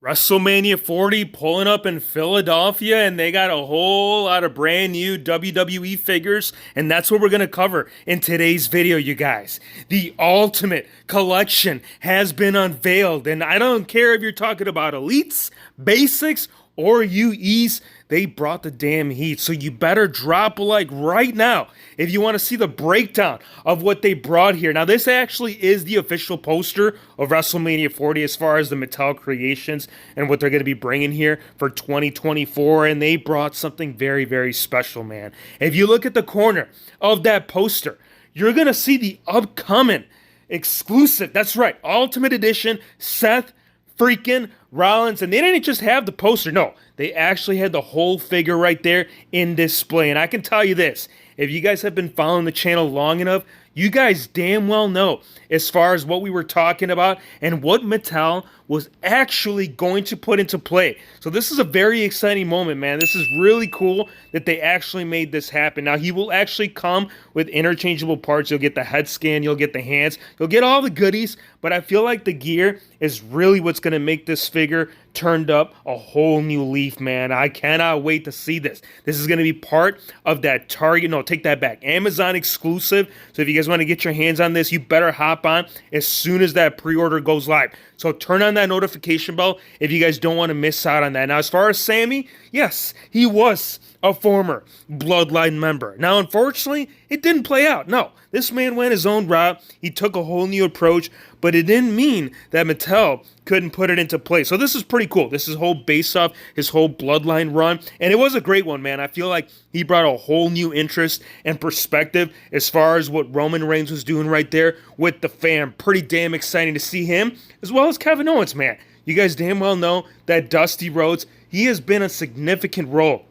WrestleMania 40 pulling up in Philadelphia, and they got a whole lot of brand new WWE figures, and that's what we're going to cover in today's video, you guys. The Ultimate Collection has been unveiled, and I don't care if you're talking about Elites, Basics, or UEs, they brought the damn heat. So you better drop a like right now if you want to see the breakdown of what they brought here. Now, this actually is the official poster of WrestleMania 40 as far as the Mattel Creations and what they're going to be bringing here for 2024. And they brought something very, very special, man. If you look at the corner of that poster, you're going to see the upcoming exclusive, that's right, Ultimate Edition Seth freaking Rollins. And they didn't just have the poster, no, they actually had the whole figure right there in display. And I can tell you this, if you guys have been following the channel long enough, you guys damn well know as far as what we were talking about and what Mattel was actually going to put into play. So this is a very exciting moment, man. This is really cool that they actually made this happen. Now, he will actually come with interchangeable parts. You'll get the head scan, you'll get the hands, you'll get all the goodies, but I feel like the gear is really what's going to make this figure turned up a whole new leaf, man. I cannot wait to see this. This is going to be part of that Target, no, take that back, Amazon exclusive. So if you guys want to get your hands on this, you better hop on as soon as that pre-order goes live. So turn on that notification bell if you guys don't want to miss out on that. Now, as far as Sammy, yes, he was a former Bloodline member. Now, unfortunately, it didn't play out. No, this man went his own route. He took a whole new approach, but it didn't mean that Mattel couldn't put it into play. So this is pretty cool. This is whole based off his whole Bloodline run, and it was a great one, man. I feel like he brought a whole new interest and perspective as far as what Roman Reigns was doing right there with the fam. Pretty damn exciting to see him, as well as Kevin Owens, man. You guys damn well know that Dusty Rhodes, he has been a significant role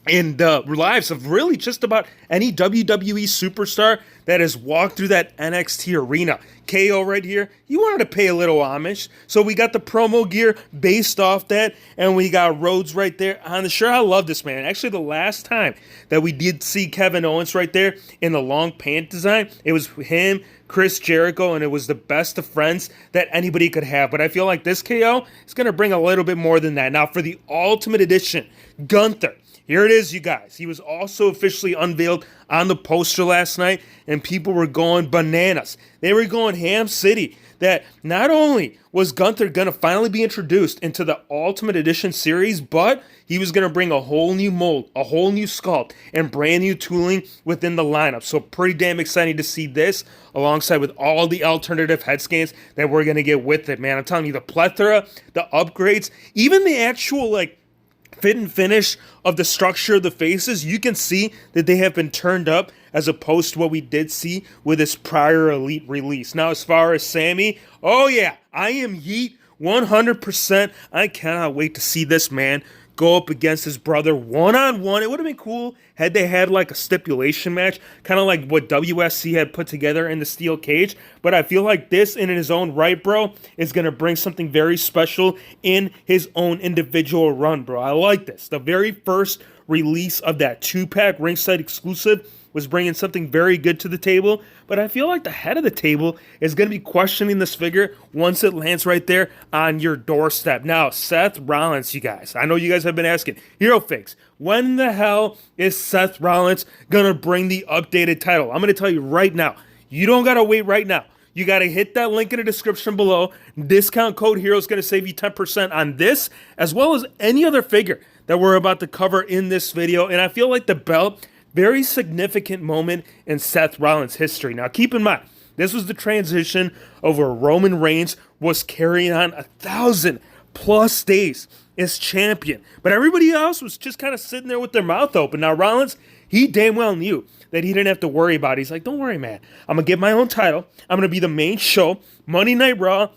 in the lives of really just about any WWE superstar that has walked through that NXT arena. KO right here, you wanted to pay a little homage. So we got the promo gear based off that, and we got Rhodes right there on the shirt. I love this, man. Actually, the last time that we did see Kevin Owens right there in the long pant design, it was him, Chris Jericho, and it was the best of friends that anybody could have. But I feel like this KO is going to bring a little bit more than that. Now, for the Ultimate Edition, Gunther. Here it is, you guys. He was also officially unveiled on the poster last night, and people were going bananas. They were going ham city that not only was Gunther going to finally be introduced into the Ultimate Edition series, but he was going to bring a whole new mold, a whole new sculpt, and brand new tooling within the lineup. So pretty damn exciting to see this alongside with all the alternative head scans that we're going to get with it, man. I'm telling you, the plethora, the upgrades, even the actual, like, fit and finish of the structure of the faces, you can see that they have been turned up as opposed to what we did see with this prior Elite release. Now, as far as Sammy, oh yeah, I am Yeet 100%. I cannot wait to see this man go up against his brother one-on-one. It would have been cool had they had like a stipulation match, kind of like what WSC had put together in the steel cage. But I feel like this in his own right, bro, is going to bring something very special in his own individual run, bro. I like this. The very first release of that 2-pack ringside exclusive was bringing something very good to the table, but I feel like the head of the table is going to be questioning this figure once it lands right there on your doorstep. Now, Seth Rollins, you guys, I know you guys have been asking, Hero Figs, when the hell is Seth Rollins going to bring the updated title? I'm going to tell you right now, you don't got to wait right now. You got to hit that link in the description below. Discount code HERO is going to save you 10% on this, as well as any other figure that we're about to cover in this video. And I feel like the belt, very significant moment in Seth Rollins' history. Now, keep in mind, this was the transition of where Roman Reigns was carrying on 1,000+ days as champion. But everybody else was just kind of sitting there with their mouth open. Now, Rollins, he damn well knew that he didn't have to worry about it. He's like, don't worry, man. I'm going to get my own title. I'm going to be the main show. Monday Night Raw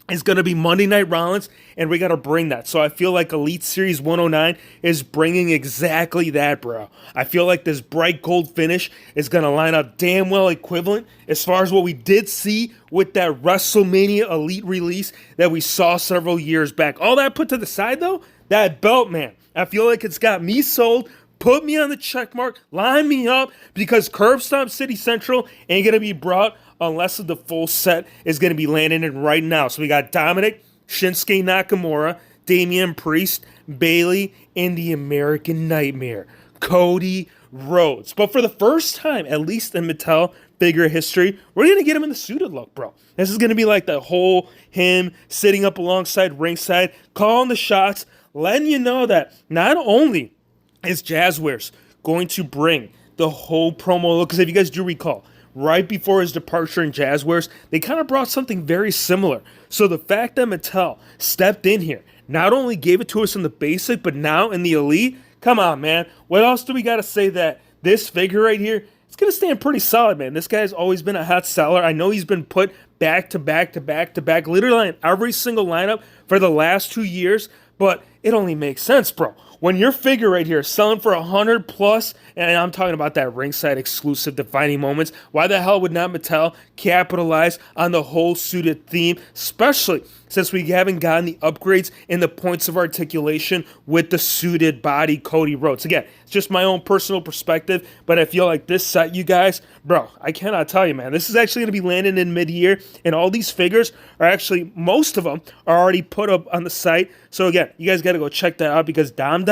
is going to be Monday Night Rollins, and we got to bring that. So I feel like Elite Series 109 is bringing exactly that, bro. I feel like this bright gold finish is going to line up damn well equivalent as far as what we did see with that WrestleMania Elite release that we saw several years back. All that put to the side, though, that belt, man, I feel like it's got me sold. Put me on the check mark, line me up, because Curb Stomp City Central ain't going to be brought unless the full set is going to be landing in right now. So we got Dominic, Shinsuke Nakamura, Damian Priest, Bayley, and the American Nightmare, Cody Rhodes. But for the first time, at least in Mattel figure history, we're going to get him in the suited look, bro. This is going to be like the whole him sitting up alongside ringside, calling the shots, letting you know that not only is Jazzwares going to bring the whole promo look, because if you guys do recall, right before his departure in Jazzwares, they kind of brought something very similar. So the fact that Mattel stepped in here, not only gave it to us in the basic, but now in the elite, come on, man. What else do we got to say that this figure right here, it's going to stand pretty solid, man. This guy's always been a hot seller. I know he's been put back to back to back to back, literally in every single lineup for the last 2 years, but it only makes sense, bro. When your figure right here is selling for 100 plus, and I'm talking about that ringside exclusive defining moments, why the hell would not Mattel capitalize on the whole suited theme, especially since we haven't gotten the upgrades in the points of articulation with the suited body Cody Rhodes. Again, it's just my own personal perspective, but I feel like this set, you guys, bro, I cannot tell you, man. This is actually going to be landing in mid-year, and all these figures are actually, most of them are already put up on the site. So again, you guys got to go check that out, because Dom,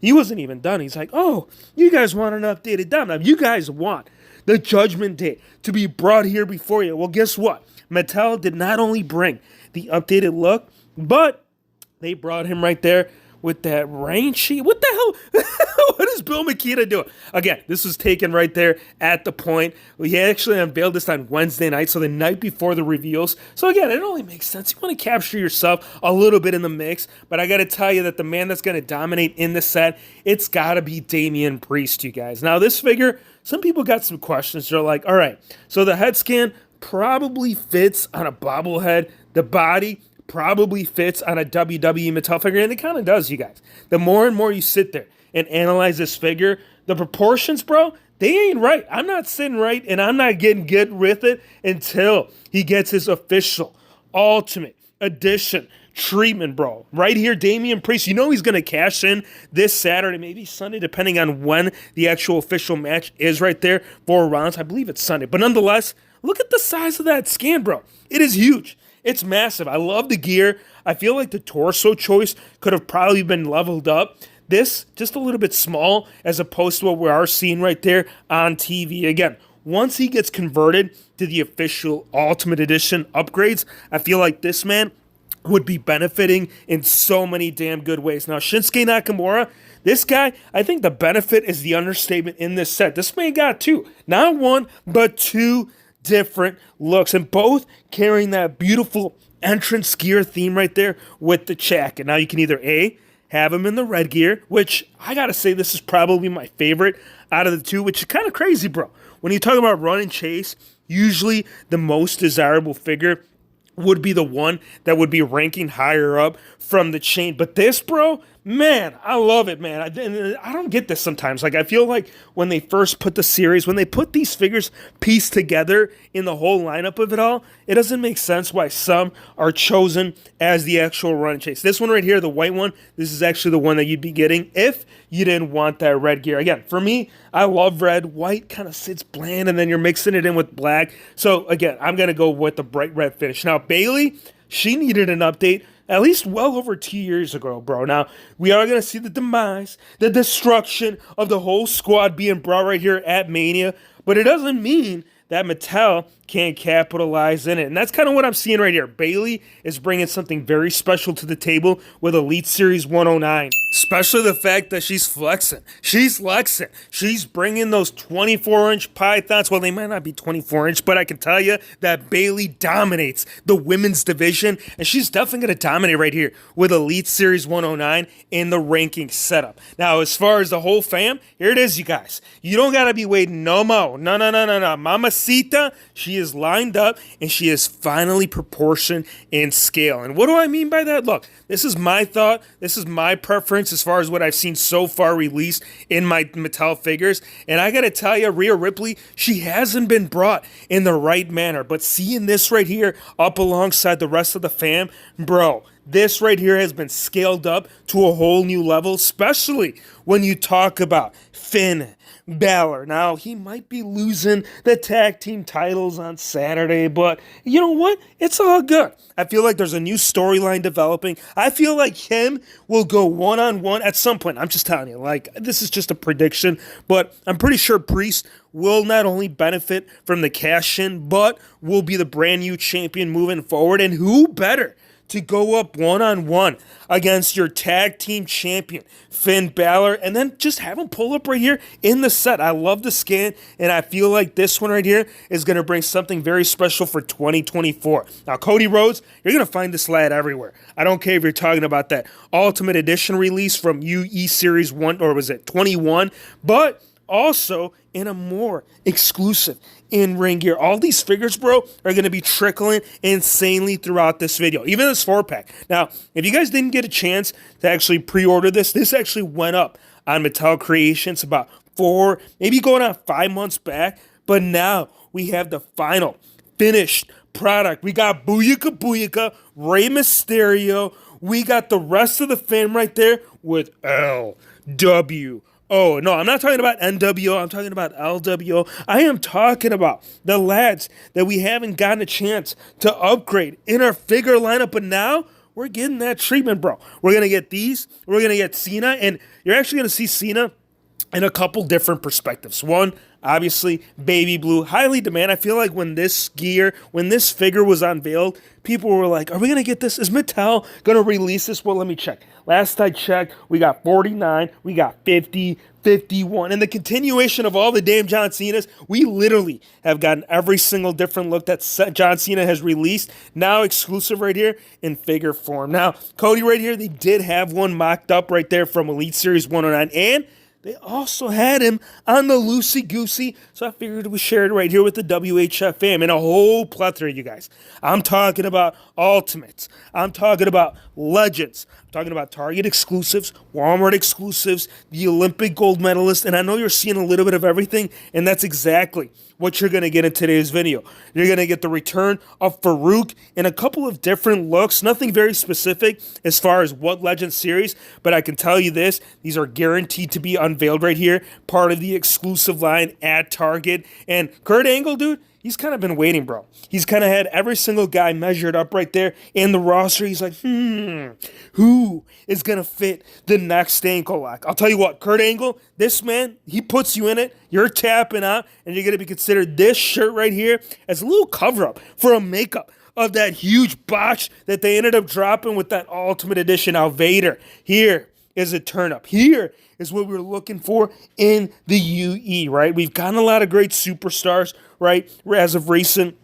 he wasn't even done. He's like, oh, you guys want an updated Dom. You guys want the Judgment Day to be brought here before you. Well, guess what? Mattel did not only bring the updated look, but they brought him right there with that rain sheet. What the hell? What is Bill Makita doing? Again, this was taken right there at the point. We actually unveiled this on Wednesday night, so the night before the reveals. So again, it only makes sense. You want to capture yourself a little bit in the mix, but I got to tell you that the man that's going to dominate in the set, it's got to be Damian Priest, you guys. Now, this figure, some people got some questions. They're like, all right, so the head scan probably fits on a bobblehead. The body probably fits on a WWE Mattel figure, and it kind of does, you guys. The more and more you sit there and analyze this figure, the proportions, bro, they ain't right. I'm not sitting right, and I'm not getting good with it until he gets his official Ultimate Edition treatment, bro. Right here, Damian Priest, you know he's going to cash in this Saturday, maybe Sunday, depending on when the actual official match is right there. 4 rounds. I believe it's Sunday. But nonetheless, look at the size of that scan, bro. It is huge. It's massive. I love the gear. I feel like the torso choice could have probably been leveled up. This, just a little bit small as opposed to what we are seeing right there on TV. Again, once he gets converted to the official Ultimate Edition upgrades, I feel like this man would be benefiting in so many damn good ways. Now, Shinsuke Nakamura, this guy, I think the benefit is the understatement in this set. This man got 2, not 1, but 2 different looks, and both carrying that beautiful entrance gear theme right there with the check. And now you can either A, have him in the red gear, which I gotta say this is probably my favorite out of the 2, which is kind of crazy, bro. When you talk about run and chase, usually the most desirable figure would be the one that would be ranking higher up from the chain. But this, bro, man, I love it, man. I don't get this sometimes. Like, I feel like when they first put the series, when they put these figures pieced together in the whole lineup of it all, it doesn't make sense why some are chosen as the actual run and chase. This one right here, the white one, this is actually the one that you'd be getting if you didn't want that red gear. Again, for me, I love red. White kind of sits bland, and then you're mixing it in with black. So, again, I'm going to go with the bright red finish. Now, Bayley, she needed an update at least well over 2 years ago, bro. Now, we are going to see the demise, the destruction of the whole squad being brought right here at Mania, but it doesn't mean that Mattel can't capitalize in it. And that's kind of what I'm seeing right here. Bayley is bringing something very special to the table with Elite Series 109. Especially the fact that she's flexing. She's flexing. She's bringing those 24-inch pythons. Well, they might not be 24-inch, but I can tell you that Bayley dominates the women's division, and she's definitely going to dominate right here with Elite Series 109 in the ranking setup. Now, as far as the whole fam, here it is, you guys. You don't got to be waiting no more. No. Mamacita, she is lined up, and she is finally proportioned in scale. And what do I mean by that? Look, this is my thought. This is my preference as far as what I've seen so far released in my Mattel figures. And I got to tell you, Rhea Ripley, she hasn't been brought in the right manner. But seeing this right here up alongside the rest of the fam, bro, this right here has been scaled up to a whole new level, especially when you talk about Finn Balor. Now, he might be losing the tag team titles on Saturday, but you know what? It's all good. I feel like there's a new storyline developing. I feel like him will go one-on-one at some point. I'm just telling you, like, this is just a prediction, but I'm pretty sure Priest will not only benefit from the cash-in, but will be the brand new champion moving forward. And who better to go up one-on-one against your tag team champion, Finn Balor, and then just have him pull up right here in the set. I love the scan, and I feel like this one right here is going to bring something very special for 2024. Now, Cody Rhodes, you're going to find this lad everywhere. I don't care if you're talking about that Ultimate Edition release from UE Series 1, or was it 21, but also in a more exclusive in-ring gear. All these figures, bro, are going to be trickling insanely throughout this video. Even this 4-pack. Now, if you guys didn't get a chance to actually pre-order this actually went up on Mattel Creations about 4, maybe going on 5 months back. But now we have the final finished product. We got Booyaka Booyaka, Rey Mysterio. We got the rest of the fam right there with LW. Oh, no, I'm not talking about NWO. I'm talking about LWO. I am talking about the lads that we haven't gotten a chance to upgrade in our figure lineup. But now we're getting that treatment, bro. We're going to get these. We're going to get Cena. And you're actually going to see Cena in a couple different perspectives. One, obviously, baby blue, highly demand. I feel like when this figure was unveiled, people were like, are we going to get this? Is Mattel going to release this? Well, let me check. Last I checked, we got 49, we got 50, 51. And the continuation of all the damn John Cena's, we literally have gotten every single different look that John Cena has released, now exclusive right here in figure form. Now, Cody right here, they did have one mocked up right there from Elite Series 109, and they also had him on the Loosey Goosey, so I figured we shared it right here with the WHF fam and a whole plethora, you guys. I'm talking about Ultimates. I'm talking about Legends. I'm talking about Target exclusives, Walmart exclusives, the Olympic gold medalist, and I know you're seeing a little bit of everything, and that's exactly what you're going to get in today's video. You're going to get the return of Farouk in a couple of different looks, nothing very specific as far as what Legend series, but I can tell you this, these are guaranteed to be unveiled right here, part of the exclusive line at Target. And Kurt Angle, dude, he's kind of been waiting, bro. He's kind of had every single guy measured up right there in the roster. He's like, who is going to fit the next ankle lock? I'll tell you what, Kurt Angle, this man, he puts you in it. You're tapping out, and you're going to be considered this shirt right here as a little cover-up for a makeup of that huge botch that they ended up dropping with that Ultimate Edition. Now, Vader, here is a turn-up. Here is what we're looking for in the UE, right? We've gotten a lot of great superstars, right? As of recent,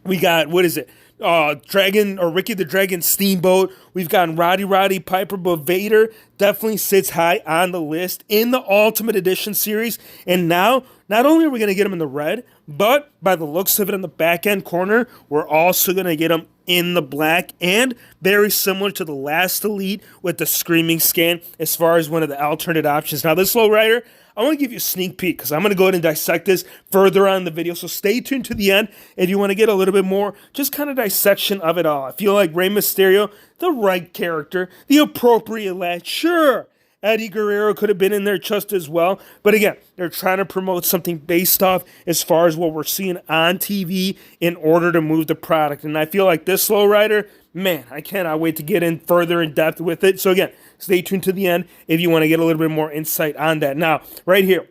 we got, Ricky the Dragon Steamboat. We've gotten Roddy Piper, but Vader definitely sits high on the list in the Ultimate Edition series. And now, not only are we going to get him in the red, but by the looks of it in the back end corner, we're also going to get him in the black, and very similar to the last Elite with the Screaming Scan as far as one of the alternate options. Now, this lowrider, I want to give you a sneak peek because I'm going to go ahead and dissect this further on in the video. So stay tuned to the end if you want to get a little bit more just kind of dissection of it all. I feel like Rey Mysterio, the right character, the appropriate lad. Sure, Eddie Guerrero could have been in there just as well. But again, they're trying to promote something based off as far as what we're seeing on TV in order to move the product. And I feel like this lowrider, man, I cannot wait to get in further in depth with it. So again, stay tuned to the end if you want to get a little bit more insight on that. Now, right here,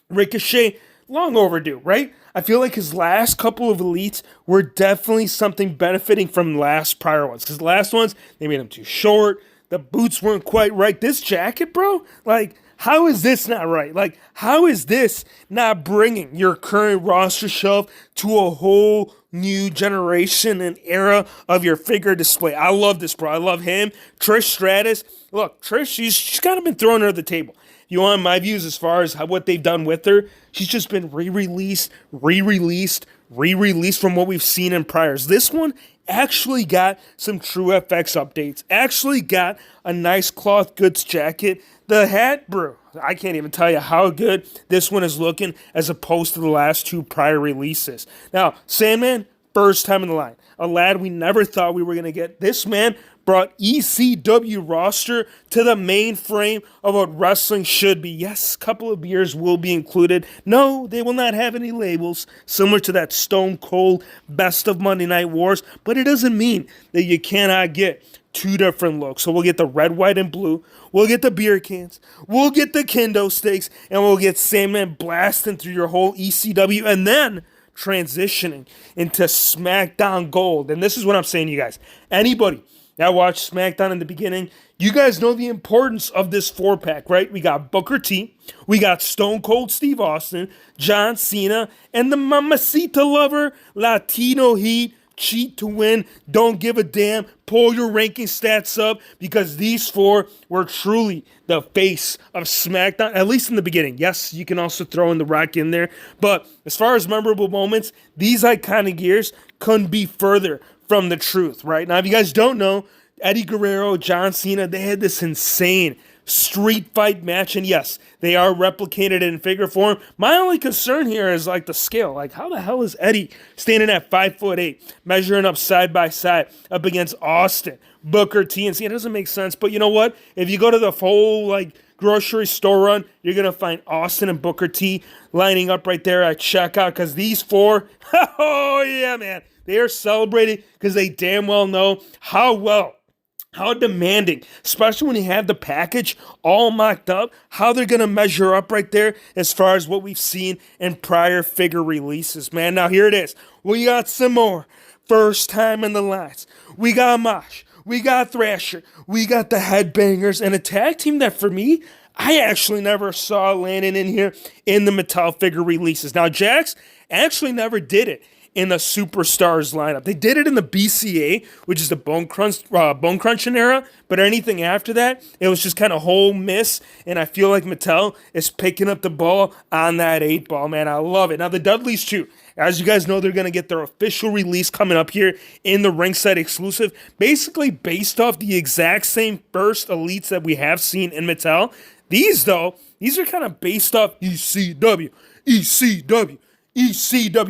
Ricochet, long overdue, right? I feel like his last couple of Elites were definitely something benefiting from last prior ones. Because the last ones, they made him too short. The boots weren't quite right. This jacket, bro, like, how is this not right? Like, how is this not bringing your current roster shelf to a whole new generation and era of your figure display? I love this, bro. I love him. Trish Stratus. Look, Trish, she's kind of been throwing her at the table. If you want my views as far as what they've done with her, she's just been re-released from what we've seen in priors. This one actually got some True FX updates. Actually got a nice cloth goods jacket. The hat, bro, I can't even tell you how good this one is looking as opposed to the last two prior releases. Now, Sandman, first time in the line. A lad we never thought we were going to get. This man brought ECW roster to the mainframe of what wrestling should be. Yes, a couple of beers will be included. No, they will not have any labels, similar to that Stone Cold Best of Monday Night Wars, but it doesn't mean that you cannot get two different looks. So we'll get the red, white, and blue. We'll get the beer cans. We'll get the kendo sticks. And we'll get Sandman blasting through your whole ECW. And then transitioning into SmackDown Gold. And this is what I'm saying to you guys. Anybody that watched SmackDown in the beginning, you guys know the importance of this 4-pack, right? We got Booker T. We got Stone Cold Steve Austin, John Cena, and the Mamacita lover, Latino Heat, cheat to win, don't give a damn, pull your ranking stats up, because these four were truly the face of SmackDown, at least in the beginning. Yes, you can also throw in The Rock in there, but as far as memorable moments, these iconic years couldn't be further from the truth, right? Now, if you guys don't know, Eddie Guerrero, John Cena, they had this insane street fight match, and yes, they are replicated in figure form. My only concern here is like the scale. Like, how the hell is Eddie standing at 5'8", measuring up side by side up against Austin, Booker T, and Cena? It doesn't make sense. But you know what? If you go to the whole like grocery store run, you're gonna find Austin and Booker T lining up right there at checkout, because these four, oh yeah, man, they are celebrating because they damn well know how demanding, especially when you have the package all mocked up, how they're going to measure up right there as far as what we've seen in prior figure releases, man. Now, here it is. We got some more first time in the lines. We got Mosh. We got Thrasher. We got the Headbangers, and a tag team that, for me, I actually never saw landing in here in the Mattel figure releases. Now, Jax actually never did it in the Superstars lineup. They did it in the BCA, which is the Bone Crunching era, but anything after that, it was just kind of whole miss, and I feel like Mattel is picking up the ball on that 8-ball, man. I love it. Now, the Dudleys, too. As you guys know, they're going to get their official release coming up here in the Ringside exclusive, basically based off the exact same first elites that we have seen in Mattel. These, though, these are kind of based off ECW.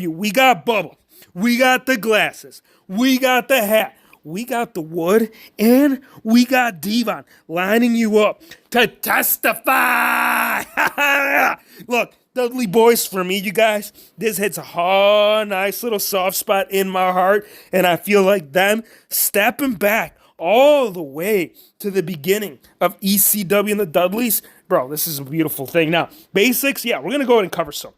We got Bubba, we got the glasses, we got the hat, we got the wood, and we got Devon lining you up to testify. Look, Dudley Boys, for me, you guys, this hits a nice little soft spot in my heart, and I feel like them stepping back all the way to the beginning of ECW and the Dudleys. Bro, this is a beautiful thing. Now, basics, yeah, we're going to go ahead and cover some.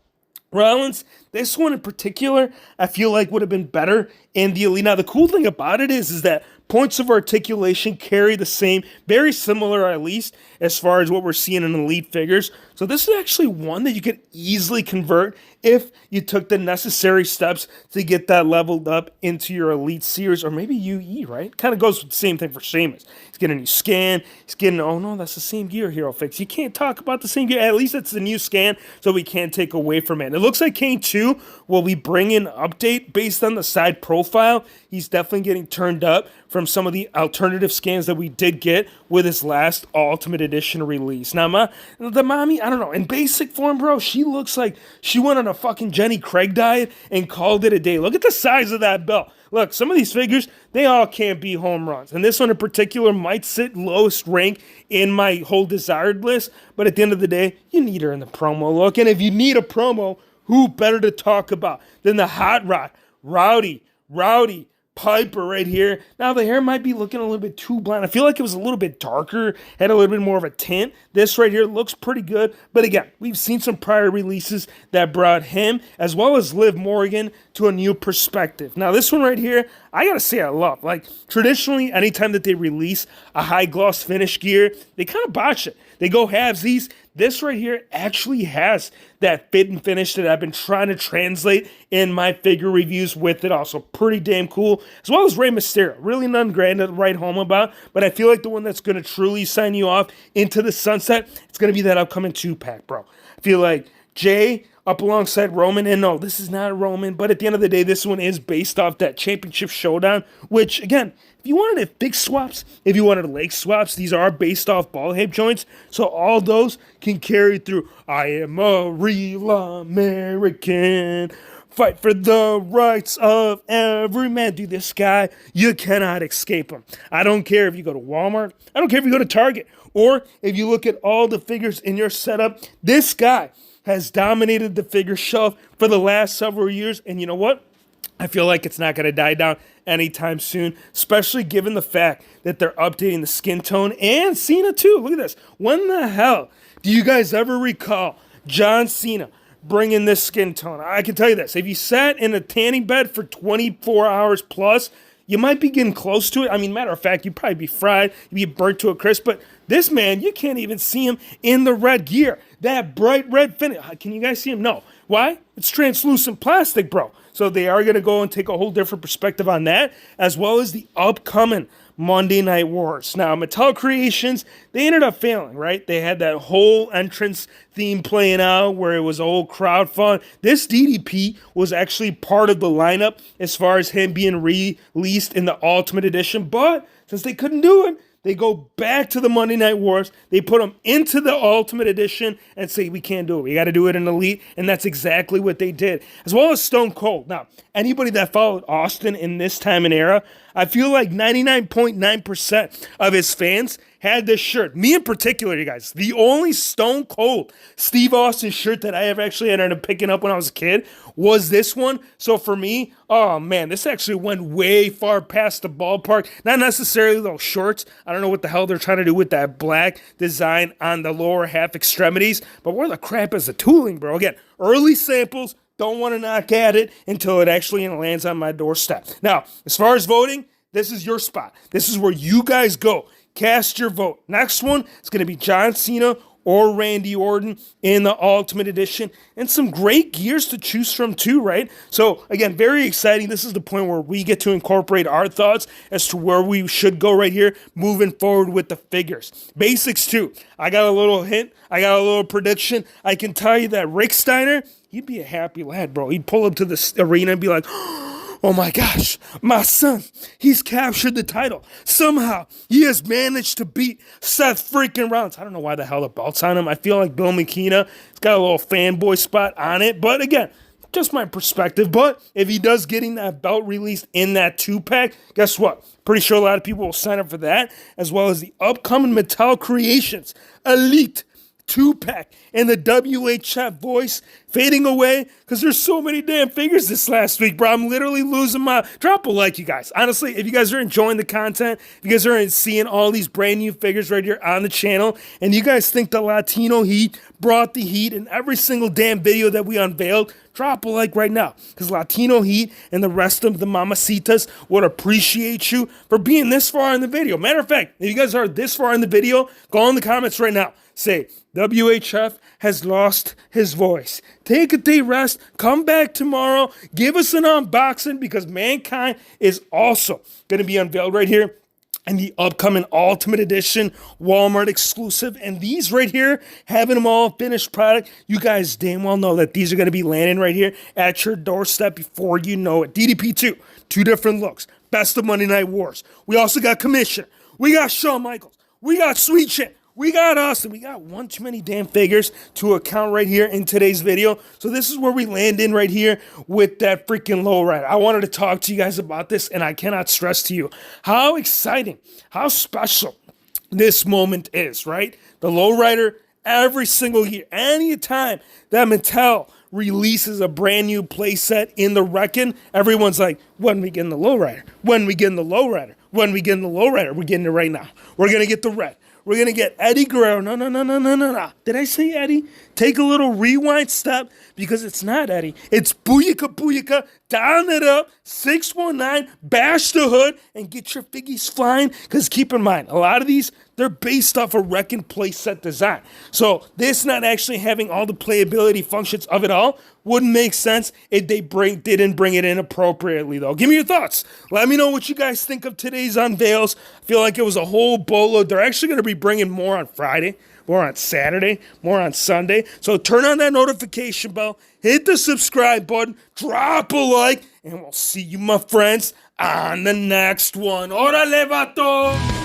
Rollins, this one in particular, I feel like would have been better in the Elite. Now, the cool thing about it is that points of articulation carry the same, very similar at least, as far as what we're seeing in Elite figures. So this is actually one that you could easily convert if you took the necessary steps to get that leveled up into your Elite series, or maybe UE, right? Kind of goes with the same thing for Sheamus. He's getting a new scan. He's getting, oh no, that's the same gear, Hero Fix. You can't talk about the same gear. At least it's the new scan, so we can't take away from it. It looks like Kane 2 will be bringing an update based on the side profile. He's definitely getting turned up from some of the alternative scans that we did get with his last Ultimate Edition release. Now, the mommy, I don't know, in basic form, bro, she looks like she went on a fucking Jenny Craig diet and called it a day. Look at the size of that belt. Look, some of these figures, they all can't be home runs. And this one in particular might sit lowest rank in my whole desired list. But at the end of the day, you need her in the promo look. And if you need a promo, who better to talk about than the Hot Rod, Rowdy Piper right here. Now, the hair might be looking a little bit too blonde. I feel like it was a little bit darker, had a little bit more of a tint. This right here looks pretty good. But again, we've seen some prior releases that brought him, as well as Liv Morgan, to a new perspective. Now, this one right here, I gotta say I love. Like, traditionally, anytime that they release a high gloss finish gear, they kind of botch it. They go halvesies. This right here actually has that fit and finish that I've been trying to translate in my figure reviews with it. Also pretty damn cool. As well as Rey Mysterio. Really nothing grand to write home about, but I feel like the one that's going to truly sign you off into the sunset, it's going to be that upcoming 2-pack, bro. I feel like Jay up alongside Roman, and no, this is not Roman, but at the end of the day, this one is based off that Championship Showdown, which, again, if you wanted big swaps, if you wanted leg swaps, these are based off ball head joints, so all those can carry through. I am a real American fight for the rights of every man. Dude, this guy, you cannot escape him. I don't care if you go to Walmart. I don't care if you go to Target. Or if you look at all the figures in your setup, this guy has dominated the figure shelf for the last several years. And you know what? I feel like it's not going to die down anytime soon, especially given the fact that they're updating the skin tone and Cena too. Look at this. When the hell do you guys ever recall John Cena bringing this skin tone? I can tell you this. If you sat in a tanning bed for 24 hours plus, you might be getting close to it. I mean, matter of fact, you'd probably be fried. You'd be burnt to a crisp. But this man, you can't even see him in the red gear. That bright red finish. Can you guys see him? No. Why? It's translucent plastic, bro. So they are going to go and take a whole different perspective on that, as well as the upcoming Monday Night Wars. Now, Mattel Creations, they ended up failing, right? They had that whole entrance theme playing out where it was all crowd fun. This DDP was actually part of the lineup as far as him being released in the Ultimate Edition, but since they couldn't do it, they go back to the Monday Night Wars. They put them into the Ultimate Edition and say, we can't do it. We got to do it in Elite. And that's exactly what they did. As well as Stone Cold. Now, anybody that followed Austin in this time and era, I feel like 99.9% of his fans had this shirt. Me in particular, you guys. The only Stone Cold Steve Austin shirt that I ever actually ended up picking up when I was a kid was this one. So for me, oh man, this actually went way far past the ballpark. Not necessarily those shorts. I don't know what the hell they're trying to do with that black design on the lower half extremities. But where the crap is the tooling, bro? Again, early samples. Don't want to knock at it until it actually lands on my doorstep. Now, as far as voting, this is your spot. This is where you guys go. Cast your vote. Next one is going to be John Cena or Randy Orton in the Ultimate Edition. And some great gears to choose from too, right? So, again, very exciting. This is the point where we get to incorporate our thoughts as to where we should go right here moving forward with the figures. Basics too. I got a little hint. I got a little prediction. I can tell you that Rick Steiner, he'd be a happy lad, bro. He'd pull up to the arena and be like, oh my gosh, my son, he's captured the title. Somehow, he has managed to beat Seth freaking Rollins. I don't know why the hell the belt's on him. I feel like Bill McKenna has got a little fanboy spot on it. But again, just my perspective. But if he does getting that belt released in that 2-pack, guess what? Pretty sure a lot of people will sign up for that, as well as the upcoming Mattel Creations Elite 2-pack and the WHF voice fading away because there's so many damn figures this last week, bro. I'm literally losing my... Drop a like, you guys. Honestly, if you guys are enjoying the content, if you guys are seeing all these brand new figures right here on the channel, and you guys think the Latino heat brought the heat in every single damn video that we unveiled, drop a like right now, because Latino Heat and the rest of the mamacitas would appreciate you for being this far in the video. Matter of fact, if you guys are this far in the video, go in the comments right now. Say, WHF has lost his voice. Take a day rest, come back tomorrow, give us an unboxing, because Mankind is also going to be unveiled right here and the upcoming Ultimate Edition Walmart exclusive. And these right here, having them all finished product, you guys damn well know that these are going to be landing right here at your doorstep before you know it. DDP2, 2 different looks. Best of Monday Night Wars. We also got Commissioner. We got Shawn Michaels. We got Sweet Chin. We got us, and we got one too many damn figures to account right here in today's video. So this is where we land in right here with that freaking lowrider. I wanted to talk to you guys about this, and I cannot stress to you how exciting, how special this moment is, right? The lowrider every single year, anytime that Mattel releases a brand new playset in the Reckon, everyone's like, when we getting the lowrider? When we getting the lowrider? When we getting the lowrider? We're getting it right now. We're going to get the red. We're going to get Eddie Guerrero. No. Did I say Eddie? Take a little rewind step, because it's not Eddie. It's Booyaka, down it up, 619, bash the hood, and get your figgies flying. Because keep in mind, a lot of these, they're based off a Reckon playset design. So this not actually having all the playability functions of it all wouldn't make sense if they didn't bring it in appropriately, though. Give me your thoughts. Let me know what you guys think of today's unveils. I feel like it was a whole boatload. They're actually going to be bringing more on Friday, more on Saturday, more on Sunday. So turn on that notification bell, hit the subscribe button, drop a like, and we'll see you, my friends, on the next one. Órale, vato!